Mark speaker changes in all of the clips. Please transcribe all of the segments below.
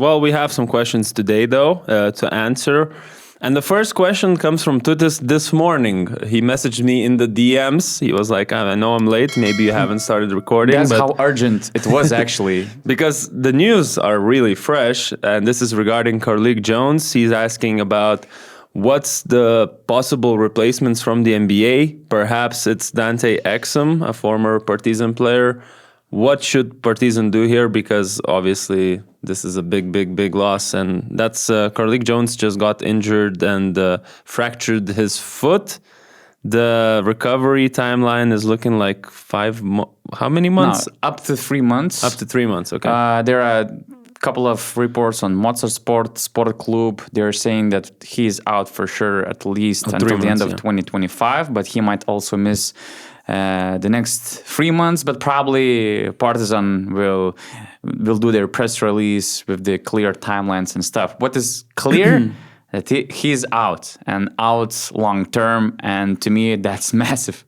Speaker 1: Well, we have some questions today, though, to answer. And the first question comes from Tutis this morning. He messaged me in the DMs. He was like, I know I'm late. Maybe you haven't started recording.
Speaker 2: That's how urgent it was, actually.
Speaker 1: Because the news are really fresh. And this is regarding Carlik Jones. He's asking about what's the possible replacements from the NBA. Perhaps it's Dante Exum, a former Partizan player. What should Partizan do here? Because obviously this is a big loss. And that's Carlik Jones just got injured and fractured his foot. The recovery timeline is looking like how many months?
Speaker 2: No, up to 3 months.
Speaker 1: Up to 3 months, okay.
Speaker 2: There are a couple of reports on Mozart Sport Club. They're saying that he's out for sure at least until the end of 2025, but he might also miss the next 3 months, but probably Partizan will do their press release with the clear timelines and stuff. What is clear? That he's out and out long term, and to me that's massive.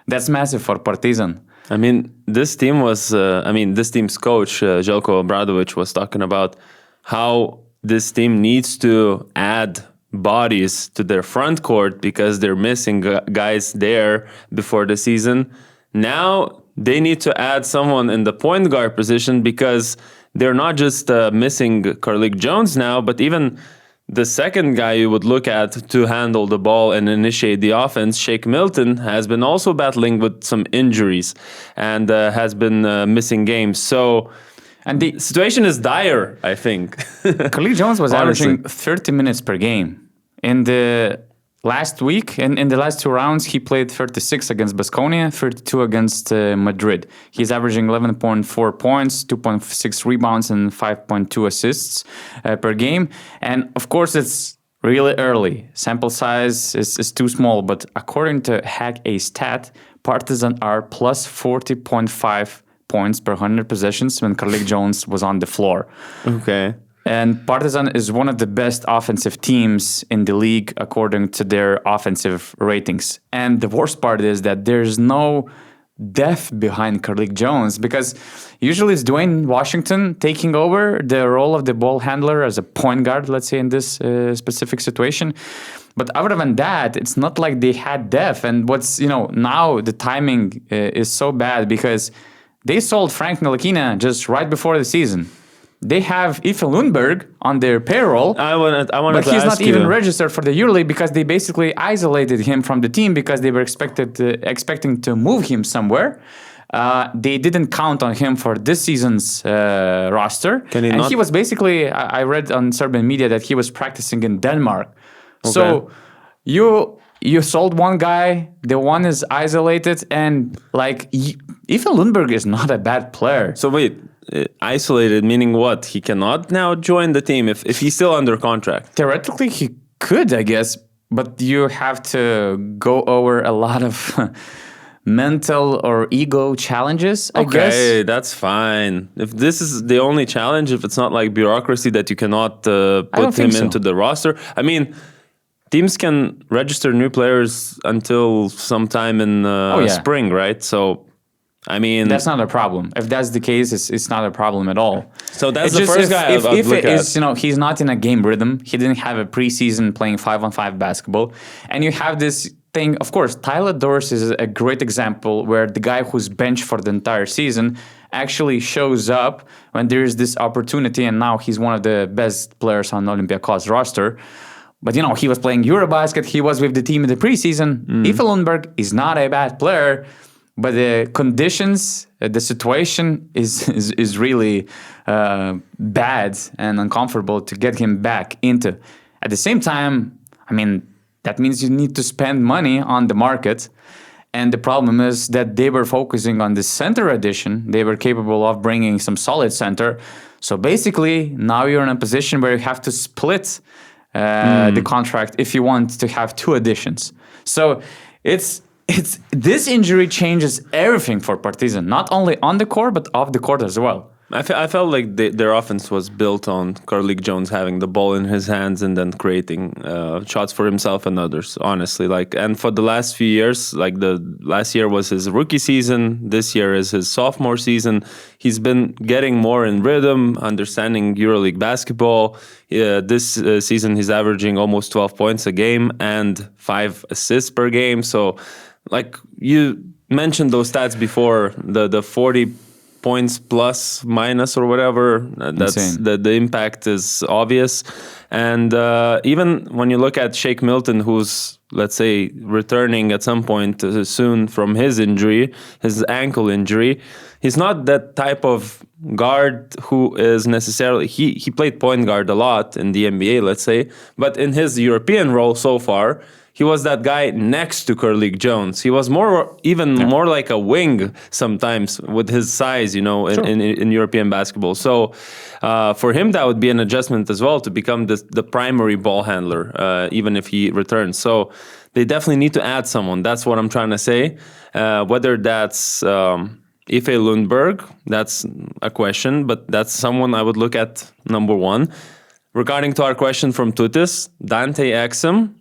Speaker 2: That's massive for Partizan.
Speaker 1: I mean, this team was. This team's coach Željko Obradović was talking about how this team needs to add bodies to their front court because they're missing guys there before the season. Now they need to add someone in the point guard position because they're not just missing Carlik Jones now, but even the second guy you would look at to handle the ball and initiate the offense, Shake Milton, has been also battling with some injuries and has been missing games. So, and the situation is dire, I think.
Speaker 2: Carlik Jones was averaging 30 minutes per game. In the last week, in the last 2 rounds, he played 36 against Baskonia, 32 against Madrid. He's averaging 11.4 points, 2.6 rebounds, and 5.2 assists per game. And of course, it's really early. Sample size is too small. But according to Hack a Stat, Partizan are plus 40.5 points per 100 possessions when Carlik Jones was on the floor.
Speaker 1: Okay.
Speaker 2: And Partizan is one of the best offensive teams in the league according to their offensive ratings. And the worst part is that there's no depth behind Carlik Jones because usually it's Dwayne Washington taking over the role of the ball handler as a point guard, let's say in this specific situation. But other than that, it's not like they had depth. And now the timing is so bad because they sold Frank Ntilikina just right before the season. They have Ife Lundberg on their payroll, but he's not even registered for the EuroLeague because they basically isolated him from the team because they were expecting to move him somewhere. They didn't count on him for this season's roster. He was basically, I read on Serbian media that he was practicing in Denmark. Okay. So you sold one guy, the one is isolated, and Ife Lundberg is not a bad player.
Speaker 1: So wait. Isolated, meaning what? He cannot now join the team if he's still under contract?
Speaker 2: Theoretically, he could, I guess, but you have to go over a lot of mental or ego challenges, I guess.
Speaker 1: Okay, that's fine. If this is the only challenge, if it's not like bureaucracy that you cannot put him into the roster. I mean, teams can register new players until sometime in spring, right? So I mean,
Speaker 2: that's not a problem. If that's the case, it's not a problem at all.
Speaker 1: So that's the first guy I'd look at.
Speaker 2: He's not in a game rhythm. He didn't have a preseason playing 5-on-5 basketball. And you have this thing, of course, Tyler Dorsey is a great example where the guy who's benched for the entire season actually shows up when there is this opportunity, and now he's one of the best players on Olympiacos roster. But, he was playing Eurobasket. He was with the team in the preseason. Ife Lundberg is not a bad player. But the conditions, the situation is really bad and uncomfortable to get him back into. At the same time, I mean, that means you need to spend money on the market. And the problem is that they were focusing on the center addition. They were capable of bringing some solid center. So basically, now you're in a position where you have to split the contract if you want to have 2 additions. So this injury changes everything for Partizan, not only on the court, but off the court as well.
Speaker 1: I felt like their offense was built on Carlik Jones having the ball in his hands and then creating shots for himself and others. Honestly, and for the last few years, the last year was his rookie season. This year is his sophomore season. He's been getting more in rhythm, understanding EuroLeague basketball. This season, he's averaging almost 12 points a game and 5 assists per game. So, you mentioned those stats before, the 40 points plus minus or whatever, that's the impact is obvious. And even when you look at Shake Milton, who's, let's say, returning at some point soon from his injury, his ankle injury, he's not that type of guard who is necessarily, he played point guard a lot in the NBA, let's say, but in his European role so far, he was that guy next to Carlik Jones. He was more like a wing sometimes with his size, in European basketball. So for him, that would be an adjustment as well to become the primary ball handler, even if he returns. So they definitely need to add someone. That's what I'm trying to say. Whether that's Ife Lundberg, that's a question, but that's someone I would look at number one. Regarding to our question from Tutis, Dante Exum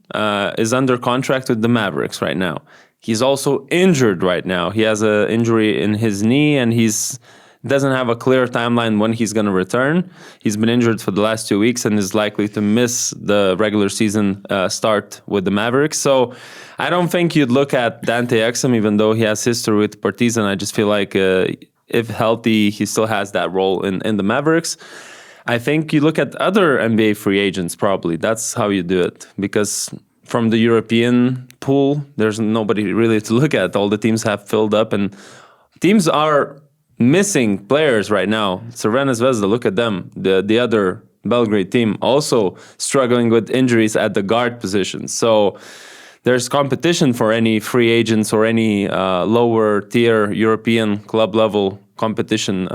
Speaker 1: is under contract with the Mavericks right now. He's also injured right now. He has an injury in his knee, and doesn't have a clear timeline when he's going to return. He's been injured for the last 2 weeks and is likely to miss the regular season start with the Mavericks. So I don't think you'd look at Dante Exum, even though he has history with Partizan. I just feel like if healthy, he still has that role in the Mavericks. I think you look at other NBA free agents, probably. That's how you do it. Because from the European pool, there's nobody really to look at. All the teams have filled up, and teams are missing players right now. Crvena Zvezda, look at them. The other Belgrade team also struggling with injuries at the guard position. So there's competition for any free agents or any lower tier European club level competition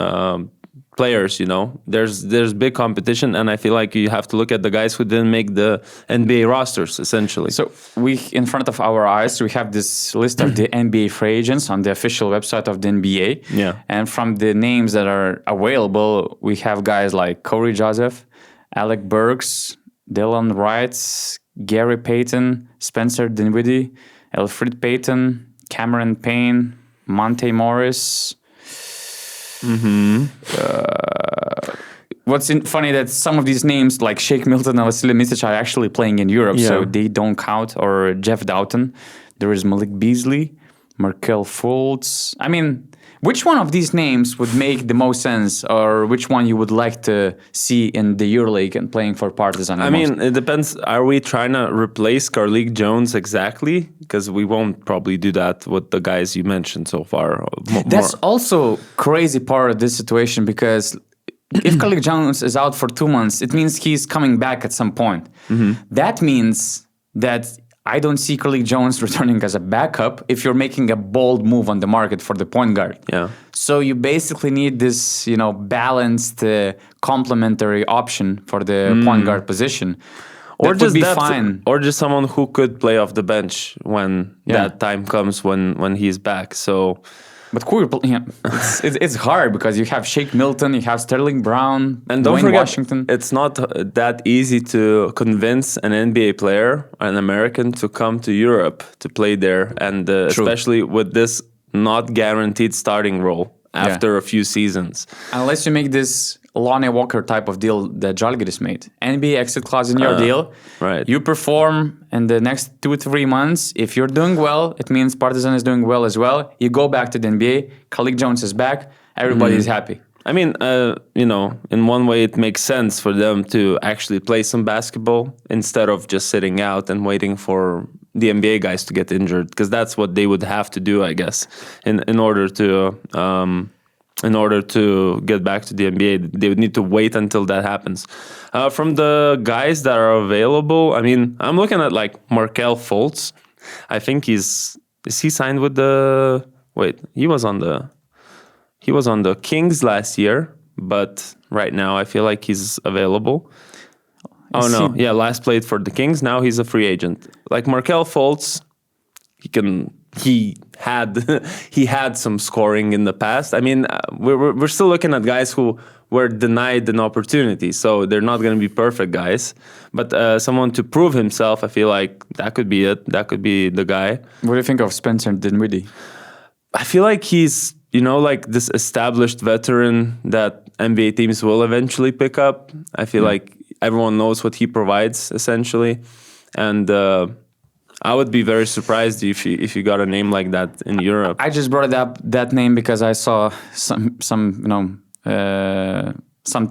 Speaker 1: players. There's big competition, and I feel like you have to look at the guys who didn't make the NBA rosters, essentially.
Speaker 2: So in front of our eyes, we have this list of the NBA free agents on the official website of the NBA.
Speaker 1: Yeah.
Speaker 2: And from the names that are available, we have guys like Corey Joseph, Alec Burks, Dylan Wright, Gary Payton, Spencer Dinwiddie, Elfrid Payton, Cameron Payne, Monte Morris. What's funny that some of these names, like Shake Milton and Vasily Micic, are actually playing in Europe, so they don't count. Or Jeff Doughton. There is Malik Beasley, Markelle Fultz. I mean, which one of these names would make the most sense, or which one you would like to see in the EuroLeague and playing for Partizan?
Speaker 1: I mean, it depends. Are we trying to replace Carlik Jones exactly? Because we won't probably do that with the guys you mentioned so far.
Speaker 2: That's also crazy part of this situation, because if Carlik Jones is out for 2 months, it means he's coming back at some point. That means that I don't see Carlik Jones returning as a backup if you're making a bold move on the market for the point guard.
Speaker 1: Yeah.
Speaker 2: So you basically need this, balanced, complementary option for the point guard position.
Speaker 1: Or
Speaker 2: just be fine.
Speaker 1: Or just someone who could play off the bench when that time comes, when he's back. So,
Speaker 2: but it's hard because you have Shake Milton, you have Sterling Brown,
Speaker 1: and don't
Speaker 2: Dwayne
Speaker 1: forget,
Speaker 2: Washington.
Speaker 1: It's not that easy to convince an NBA player, an American, to come to Europe to play there, and especially with this not guaranteed starting role after a few seasons.
Speaker 2: Unless you make this Lonnie Walker type of deal that Žalgiris made. NBA exit clause in your deal.
Speaker 1: Right.
Speaker 2: You perform in the next 2-3 months. If you're doing well, it means Partizan is doing well as well. You go back to the NBA. Carlik Jones is back. Everybody is happy.
Speaker 1: I mean, in one way, it makes sense for them to actually play some basketball instead of just sitting out and waiting for the NBA guys to get injured, because that's what they would have to do, I guess, in order to get back to the NBA. They would need to wait until that happens. From the guys that are available, I mean, I'm looking at like Markelle Fultz. I think is he signed with the? Wait, he was on the Kings last year, but right now I feel like he's available. Last played for the Kings. Now he's a free agent. Like Markelle Fultz, he can he had he had some scoring in the past. I mean, we're still looking at guys who were denied an opportunity, so they're not going to be perfect guys. But someone to prove himself, I feel like that could be it. That could be the guy.
Speaker 2: What do you think of Spencer Dinwiddie?
Speaker 1: I feel like he's, like this established veteran that NBA teams will eventually pick up. I feel like everyone knows what he provides essentially, and I would be very surprised if you got a name like that in Europe.
Speaker 2: I just brought up that name because I saw some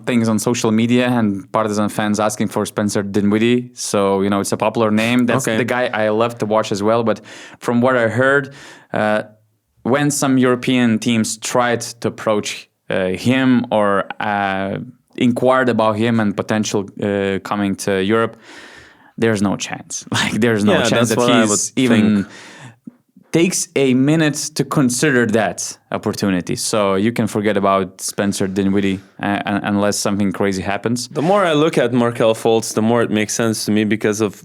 Speaker 2: things on social media and Partizan fans asking for Spencer Dinwiddie. So it's a popular name. That's the guy I love to watch as well. But from what I heard, when some European teams tried to approach him or inquired about him and potential coming to Europe, there's no chance. Like there's no chance that he's even takes a minute to consider that opportunity. So you can forget about Spencer Dinwiddie unless something crazy happens.
Speaker 1: The more I look at Markelle Fultz, the more it makes sense to me because of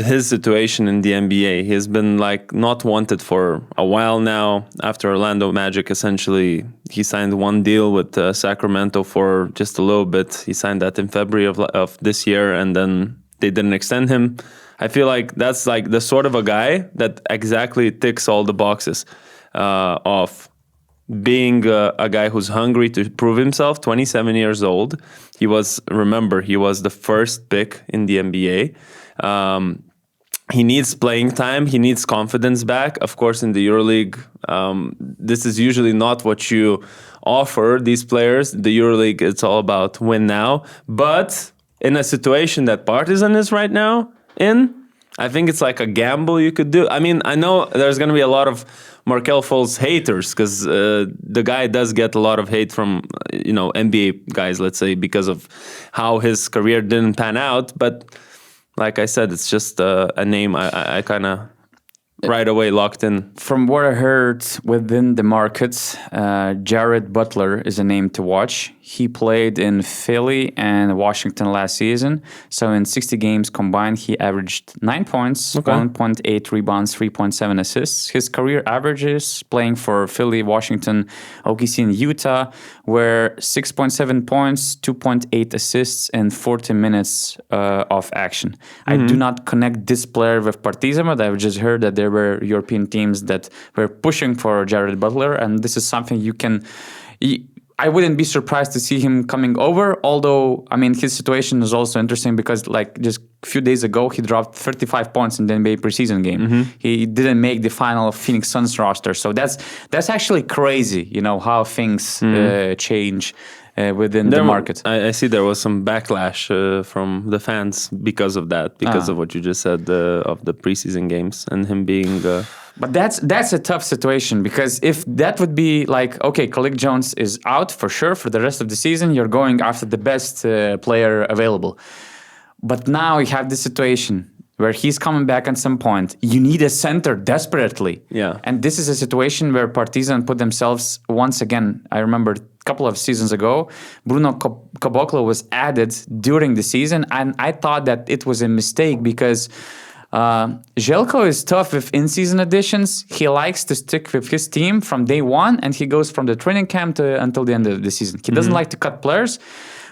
Speaker 1: his situation in the NBA. He's been not wanted for a while now. After Orlando Magic, essentially, he signed one deal with Sacramento for just a little bit. He signed that in February of this year, and then they didn't extend him. I feel like that's the sort of a guy that exactly ticks all the boxes of being a guy who's hungry to prove himself. 27 years old. He was the first pick in the NBA. He needs playing time. He needs confidence back. Of course, in the EuroLeague, this is usually not what you offer these players. The EuroLeague, it's all about win now. But in a situation that Partizan is right now in, I think it's like a gamble you could do. I mean, I know there's going to be a lot of Markelle Fultz haters because the guy does get a lot of hate from NBA guys, let's say, because of how his career didn't pan out. But like I said, it's just a name I kind of right away locked in.
Speaker 2: From what I heard within the markets, Jared Butler is a name to watch. He played in Philly and Washington last season. So in 60 games combined, he averaged 9 points, 1.8 rebounds, 3.7 assists. His career averages playing for Philly, Washington, OKC, and Utah were 6.7 points, 2.8 assists, and 40 minutes of action. I do not connect this player with Partizan, but I've just heard that there were European teams that were pushing for Jared Butler, and this is something I wouldn't be surprised to see him coming over, although, I mean, his situation is also interesting because, just a few days ago, he dropped 35 points in the NBA preseason game. He didn't make the final Phoenix Suns roster, so that's actually crazy, how things change within the market.
Speaker 1: I see there was some backlash from the fans because of that, because of what you just said of the preseason games and him being...
Speaker 2: But that's a tough situation because if that would be okay, Khalid Jones is out for sure for the rest of the season, you're going after the best player available. But now you have this situation where he's coming back at some point. You need a center desperately.
Speaker 1: Yeah.
Speaker 2: And this is a situation where Partizan put themselves once again. I remember a couple of seasons ago, Bruno Caboclo was added during the season, and I thought that it was a mistake because Željko is tough with in-season additions. He likes to stick with his team from day one, and he goes from the training camp until the end of the season. He doesn't like to cut players,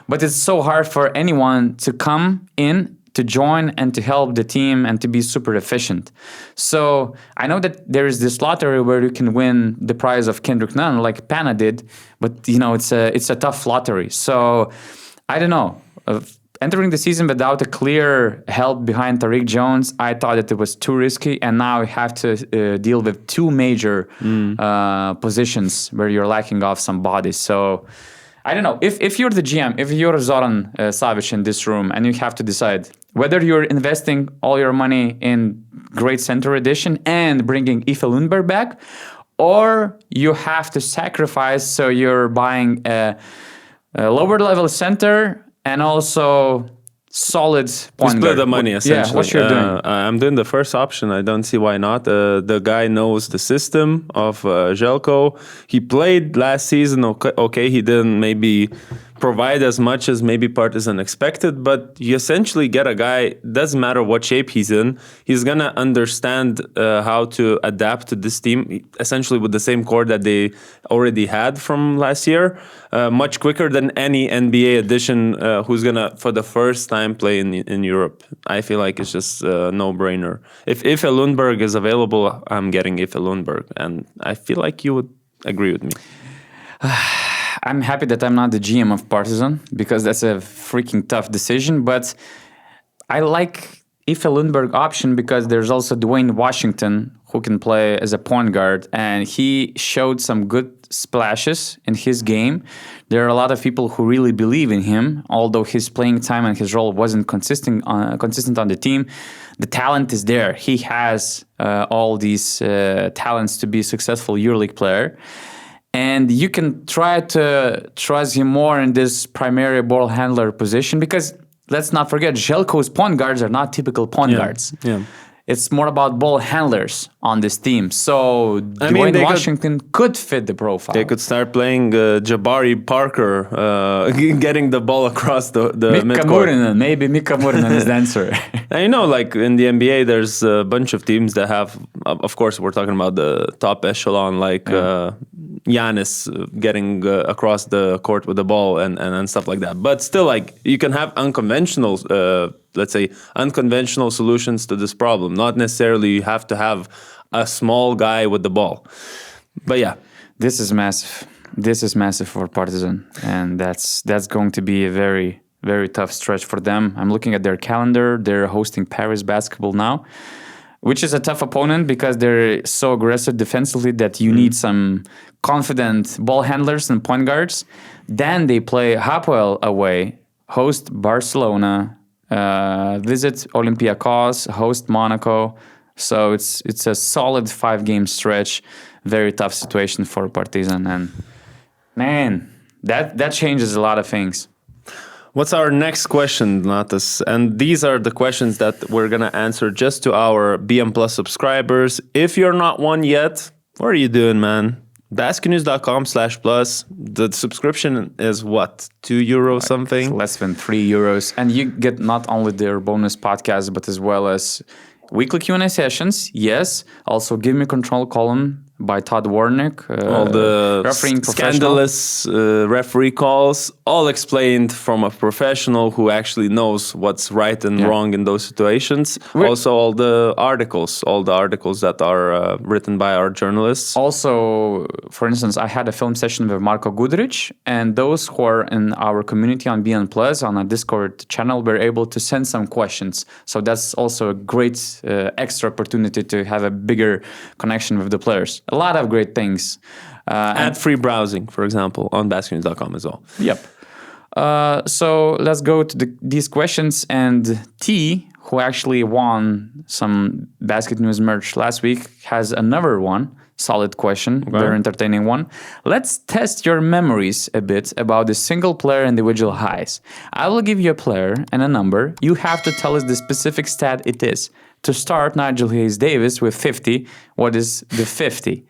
Speaker 2: but it's so hard for anyone to come in, to join, and to help the team and to be super efficient. So I know that there is this lottery where you can win the prize of Kendrick Nunn like Pana did, but it's a tough lottery. So I don't know. Entering the season without a clear help behind Tariq Jones, I thought that it was too risky, and now you have to deal with two major positions where you're lacking off some bodies. So I don't know. If you're the GM, if you're Zoran Savic in this room, and you have to decide whether you're investing all your money in great center addition and bringing Ife Lundberg back, or you have to sacrifice, so you're buying a lower level center and also solid point guard.
Speaker 1: Split the money, essentially.
Speaker 2: Yeah, what you're doing.
Speaker 1: I'm doing the first option. I don't see why not. The guy knows the system of Željko. He played last season. Okay, he didn't maybe provide as much as maybe Partizan expected, but you essentially get a guy, doesn't matter what shape he's in, he's going to understand how to adapt to this team, essentially with the same core that they already had from last year, much quicker than any NBA addition who's going to, for the first time, play in Europe. I feel like it's just a no-brainer. If Ife Lundberg is available, I'm getting Ife Lundberg, and I feel like you would agree with me.
Speaker 2: I'm happy that I'm not the GM of Partizan because that's a freaking tough decision. But I like Ife Lundberg option because there's also Dwayne Washington who can play as a point guard, and he showed some good splashes in his game. There are a lot of people who really believe in him, although his playing time and his role wasn't consistent on the team. The talent is there. He has all these talents to be a successful EuroLeague player. And you can try to trust him more in this primary ball handler position because let's not forget, Željko's point guards are not typical point guards.
Speaker 1: Yeah.
Speaker 2: It's more about ball handlers on this team. So Dwayne Washington could fit the profile.
Speaker 1: They could start playing Jabari Parker, getting the ball across the midcourt.
Speaker 2: Maybe Mika Murinen is the answer.
Speaker 1: And you know, like in the NBA, there's a bunch of teams that have, of course, we're talking about the top echelon, like Giannis getting across the court with the ball and stuff like that. But still, like, you can have unconventional, let's say, unconventional solutions to this problem. Not necessarily you have to have a small guy with the ball. But yeah.
Speaker 2: This is massive. This is massive for Partizan. And that's going to be a very, very tough stretch for them. I'm looking at their calendar. They're hosting Paris basketball now, which is a tough opponent because they're so aggressive defensively that you need some confident ball handlers and point guards. Then they play Hapoel away, host Barcelona, visit Olympiacos, host Monaco. So it's a solid 5-game stretch. Very tough situation for Partizan. And man, that changes a lot of things.
Speaker 1: What's our next question, Natas? And these are the questions that we're going to answer just to our BM Plus subscribers. If you're not one yet, what are you doing, man? BasketNews.com/plus. The subscription is what? €2 something?
Speaker 2: It's less than €3. And you get not only their bonus podcast, but as well as weekly Q&A sessions. Yes. Also, Give Me Control column by Todd Warnick.
Speaker 1: All the scandalous referee calls, all explained from a professional who actually knows what's right and wrong in those situations. Also, all the articles that are written by our journalists.
Speaker 2: Also, for instance, I had a film session with Marko Gudric, and those who are in our community on BN Plus, on our Discord channel, were able to send some questions. So that's also a great extra opportunity to have a bigger connection with the players. A lot of great things.
Speaker 1: And free browsing, for example, on BasketNews.com as well.
Speaker 2: Yep. So let's go to these questions. And T, who actually won some Basket News merch last week, has another one. Solid question, very entertaining one. Let's test your memories a bit about the single player individual highs. I will give you a player and a number. You have to tell us the specific stat it is. To start, Nigel Hayes Davis with 50. What is the 50?